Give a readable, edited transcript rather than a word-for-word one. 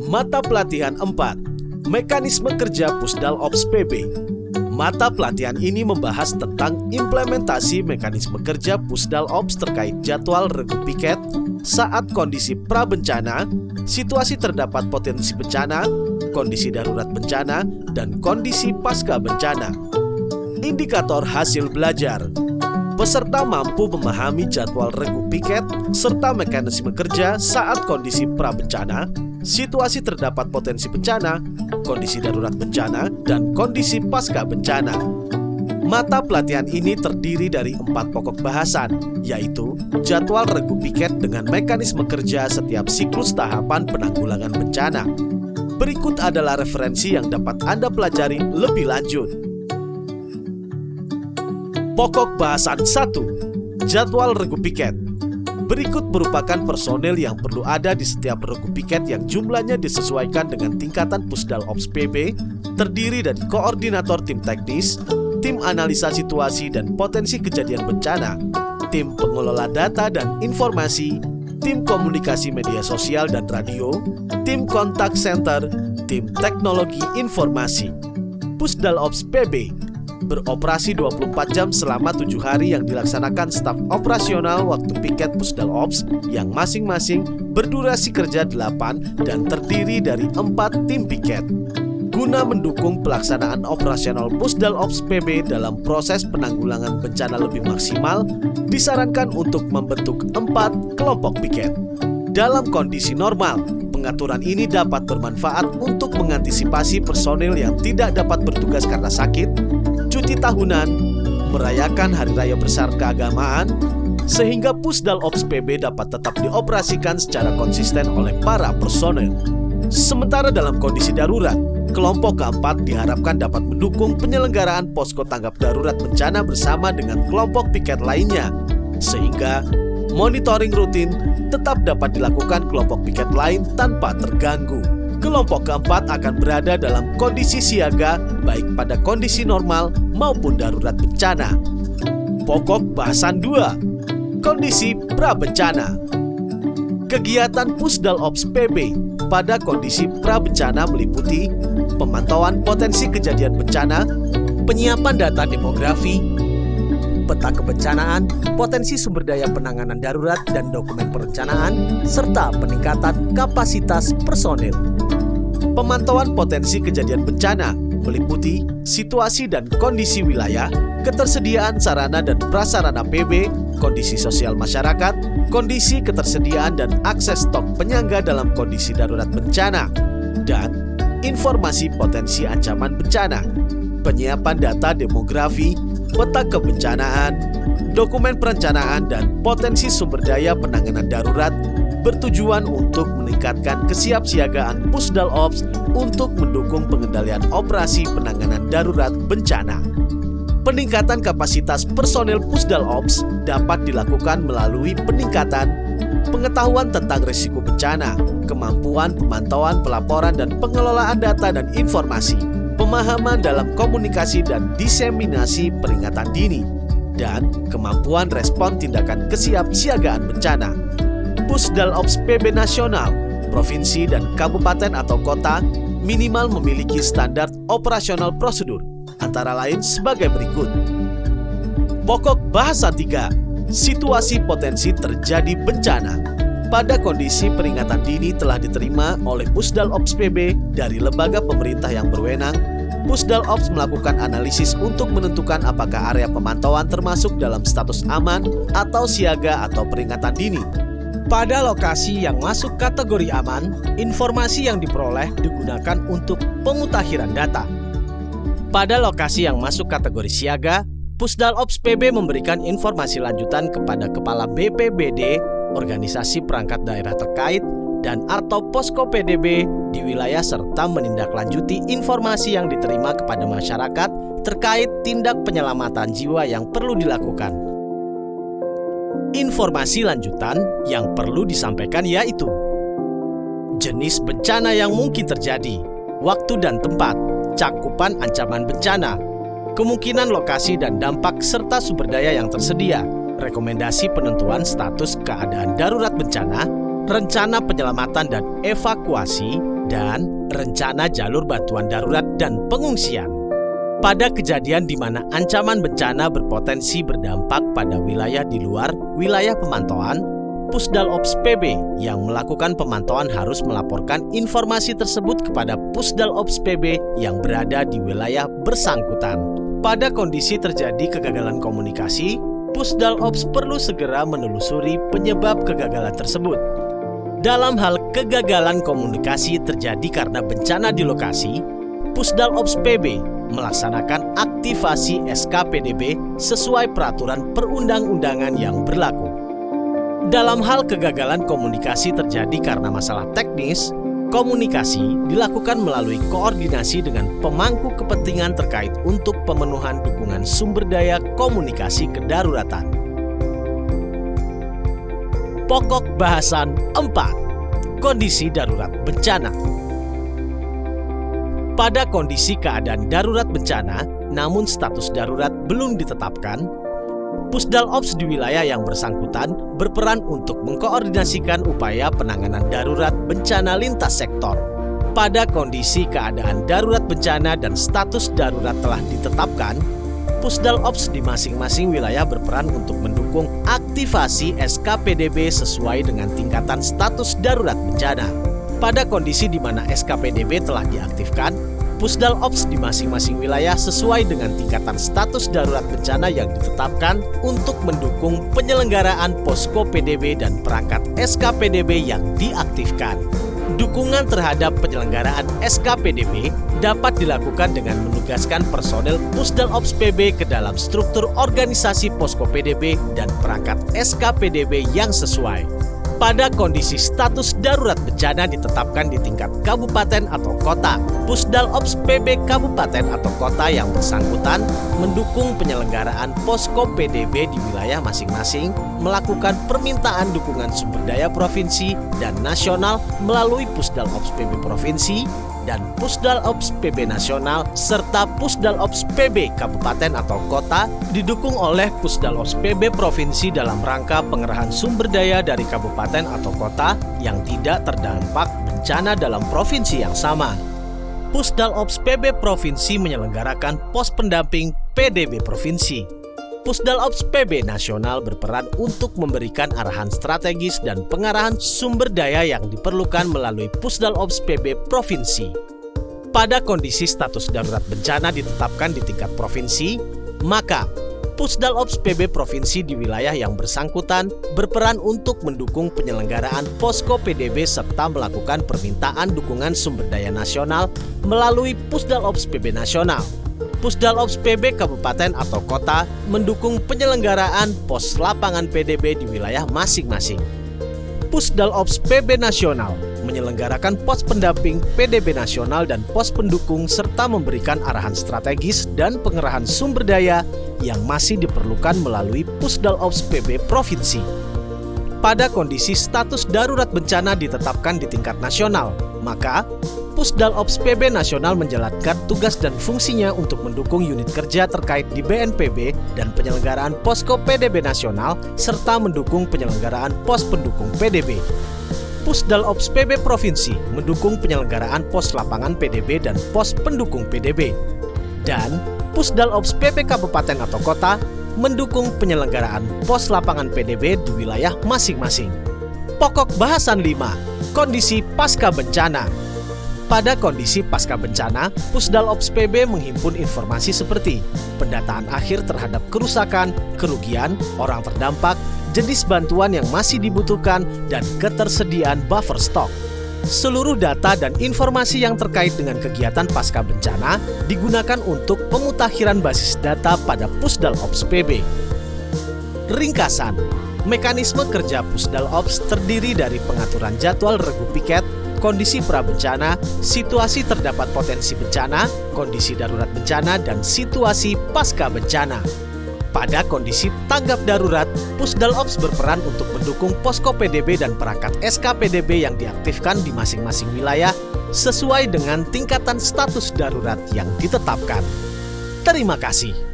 Mata pelatihan 4, Mekanisme Kerja Pusdal Ops PB. Mata pelatihan ini membahas tentang implementasi mekanisme kerja Pusdal Ops terkait jadwal regu piket saat kondisi prabencana, situasi terdapat potensi bencana, kondisi darurat bencana, dan kondisi pasca bencana. Indikator hasil belajar. Peserta mampu memahami jadwal regu piket serta mekanisme kerja saat kondisi prabencana, situasi terdapat potensi bencana, kondisi darurat bencana, dan kondisi pasca bencana. Mata pelatihan ini terdiri dari 4 pokok bahasan, yaitu jadwal regu piket dengan mekanisme kerja setiap siklus tahapan penanggulangan bencana. Berikut adalah referensi yang dapat Anda pelajari lebih lanjut. Pokok bahasan 1. Jadwal regu piket. Berikut merupakan personel yang perlu ada di setiap regu piket yang jumlahnya disesuaikan dengan tingkatan Pusdal Ops PB, terdiri dari koordinator tim teknis, tim analisa situasi dan potensi kejadian bencana, tim pengelola data dan informasi, tim komunikasi media sosial dan radio, tim kontak center, tim teknologi informasi. Pusdal Ops PB beroperasi 24 jam selama 7 hari yang dilaksanakan staf operasional waktu piket Pusdal Ops yang masing-masing berdurasi kerja 8 dan terdiri dari 4 tim piket. Guna mendukung pelaksanaan operasional Pusdal Ops PB dalam proses penanggulangan bencana lebih maksimal, disarankan untuk membentuk 4 kelompok piket. Dalam kondisi normal, pengaturan ini dapat bermanfaat untuk mengantisipasi personil yang tidak dapat bertugas karena sakit, cuti tahunan, merayakan Hari Raya Besar Keagamaan, sehingga Pusdal Ops PB dapat tetap dioperasikan secara konsisten oleh para personel. Sementara dalam kondisi darurat, kelompok keempat diharapkan dapat mendukung penyelenggaraan posko tanggap darurat bencana bersama dengan kelompok piket lainnya, sehingga monitoring rutin tetap dapat dilakukan kelompok piket lain tanpa terganggu. Kelompok keempat akan berada dalam kondisi siaga baik pada kondisi normal maupun darurat bencana. Pokok bahasan 2. Kondisi prabencana. Kegiatan Pusdal Ops PB pada kondisi prabencana meliputi pemantauan potensi kejadian bencana, penyiapan data demografi, peta kebencanaan, potensi sumber daya penanganan darurat dan dokumen perencanaan, serta peningkatan kapasitas personil. Pemantauan potensi kejadian bencana meliputi situasi dan kondisi wilayah, ketersediaan sarana dan prasarana PB, kondisi sosial masyarakat, kondisi ketersediaan dan akses stok penyangga dalam kondisi darurat bencana, dan informasi potensi ancaman bencana. Penyiapan data demografi, peta kebencanaan, dokumen perencanaan, dan potensi sumber daya penanganan darurat bertujuan untuk meningkatkan kesiapsiagaan Pusdal Ops untuk mendukung pengendalian operasi penanganan darurat bencana. Peningkatan kapasitas personel Pusdal Ops dapat dilakukan melalui peningkatan pengetahuan tentang risiko bencana, kemampuan pemantauan, pelaporan, dan pengelolaan data dan informasi, pemahaman dalam komunikasi dan diseminasi peringatan dini, dan kemampuan respon tindakan kesiapsiagaan bencana. Pusdal Ops PB nasional, provinsi, dan kabupaten atau kota minimal memiliki standar operasional prosedur, antara lain sebagai berikut. Pokok bahasa 3. Situasi potensi terjadi bencana. Pada kondisi peringatan dini telah diterima oleh Pusdal Ops PB dari lembaga pemerintah yang berwenang, Pusdal Ops melakukan analisis untuk menentukan apakah area pemantauan termasuk dalam status aman atau siaga atau peringatan dini. Pada lokasi yang masuk kategori aman, informasi yang diperoleh digunakan untuk pemutahiran data. Pada lokasi yang masuk kategori siaga, Pusdal Ops PB memberikan informasi lanjutan kepada Kepala BPBD, organisasi perangkat daerah terkait, dan atau posko PDB di wilayah serta menindaklanjuti informasi yang diterima kepada masyarakat terkait tindak penyelamatan jiwa yang perlu dilakukan. Informasi lanjutan yang perlu disampaikan yaitu jenis bencana yang mungkin terjadi, waktu dan tempat, cakupan ancaman bencana, kemungkinan lokasi dan dampak serta sumber daya yang tersedia, rekomendasi penentuan status keadaan darurat bencana, rencana penyelamatan dan evakuasi, dan rencana jalur bantuan darurat dan pengungsian. Pada kejadian di mana ancaman bencana berpotensi berdampak pada wilayah di luar wilayah pemantauan, Pusdal Ops PB yang melakukan pemantauan harus melaporkan informasi tersebut kepada Pusdal Ops PB yang berada di wilayah bersangkutan. Pada kondisi terjadi kegagalan komunikasi, Pusdal Ops perlu segera menelusuri penyebab kegagalan tersebut. Dalam hal kegagalan komunikasi terjadi karena bencana di lokasi, Pusdal Ops PB melaksanakan aktivasi SKPDB sesuai peraturan perundang-undangan yang berlaku. Dalam hal kegagalan komunikasi terjadi karena masalah teknis, komunikasi dilakukan melalui koordinasi dengan pemangku kepentingan terkait untuk pemenuhan dukungan sumber daya komunikasi kedaruratan. Pokok bahasan 4. Kondisi darurat bencana. Pada kondisi keadaan darurat bencana, namun status darurat belum ditetapkan, Pusdal Ops di wilayah yang bersangkutan berperan untuk mengkoordinasikan upaya penanganan darurat bencana lintas sektor. Pada kondisi keadaan darurat bencana dan status darurat telah ditetapkan, Pusdal Ops di masing-masing wilayah berperan untuk mendukung aktivasi SKPDB sesuai dengan tingkatan status darurat bencana. Pada kondisi di mana SKPDB telah diaktifkan, Pusdal Ops di masing-masing wilayah sesuai dengan tingkatan status darurat bencana yang ditetapkan untuk mendukung penyelenggaraan posko PDB dan perangkat SKPDB yang diaktifkan. Dukungan terhadap penyelenggaraan SKPDB dapat dilakukan dengan menugaskan personel Pusdal Ops PB ke dalam struktur organisasi posko PDB dan perangkat SKPDB yang sesuai. Pada kondisi status darurat bencana ditetapkan di tingkat kabupaten atau kota, Pusdal Ops PB kabupaten atau kota yang bersangkutan mendukung penyelenggaraan posko PDB di wilayah masing-masing, melakukan permintaan dukungan sumber daya provinsi dan nasional melalui Pusdal Ops PB provinsi dan Pusdal Ops PB nasional serta Pusdal Ops PB kabupaten atau kota didukung oleh Pusdal Ops PB provinsi dalam rangka pengerahan sumber daya dari kabupaten atau kota yang tidak terdampak bencana dalam provinsi yang sama. Pusdal Ops PB provinsi menyelenggarakan pos pendamping PDB provinsi. Pusdal Ops PB nasional berperan untuk memberikan arahan strategis dan pengarahan sumber daya yang diperlukan melalui Pusdal Ops PB provinsi. Pada kondisi status darurat bencana ditetapkan di tingkat provinsi, maka Pusdal Ops PB provinsi di wilayah yang bersangkutan berperan untuk mendukung penyelenggaraan posko PDB serta melakukan permintaan dukungan sumber daya nasional melalui Pusdal Ops PB nasional. Pusdal Ops PB kabupaten atau kota mendukung penyelenggaraan pos lapangan PDB di wilayah masing-masing. Pusdal Ops PB nasional menyelenggarakan pos pendamping PDB nasional dan pos pendukung serta memberikan arahan strategis dan pengerahan sumber daya yang masih diperlukan melalui Pusdal Ops PB provinsi. Pada kondisi status darurat bencana ditetapkan di tingkat nasional, maka Pusdal Ops PB nasional menjalankan tugas dan fungsinya untuk mendukung unit kerja terkait di BNPB dan penyelenggaraan posko PDB nasional serta mendukung penyelenggaraan pos pendukung PDB. Pusdal Ops PB provinsi mendukung penyelenggaraan pos lapangan PDB dan pos pendukung PDB. Dan Pusdal Ops PB kabupaten atau kota mendukung penyelenggaraan pos lapangan PDB di wilayah masing-masing. Pokok bahasan 5. Kondisi pasca bencana. Pada kondisi pasca bencana, Pusdal Ops PB menghimpun informasi seperti pendataan akhir terhadap kerusakan, kerugian, orang terdampak, jenis bantuan yang masih dibutuhkan, dan ketersediaan buffer stok. Seluruh data dan informasi yang terkait dengan kegiatan pasca bencana digunakan untuk pemutakhiran basis data pada Pusdal Ops PB. Ringkasan, mekanisme kerja Pusdal Ops terdiri dari pengaturan jadwal regu piket, kondisi prabencana, situasi terdapat potensi bencana, kondisi darurat bencana, dan situasi pasca bencana. Pada kondisi tanggap darurat, Pusdal Ops berperan untuk mendukung posko PDB dan perangkat SKPDB yang diaktifkan di masing-masing wilayah sesuai dengan tingkatan status darurat yang ditetapkan. Terima kasih.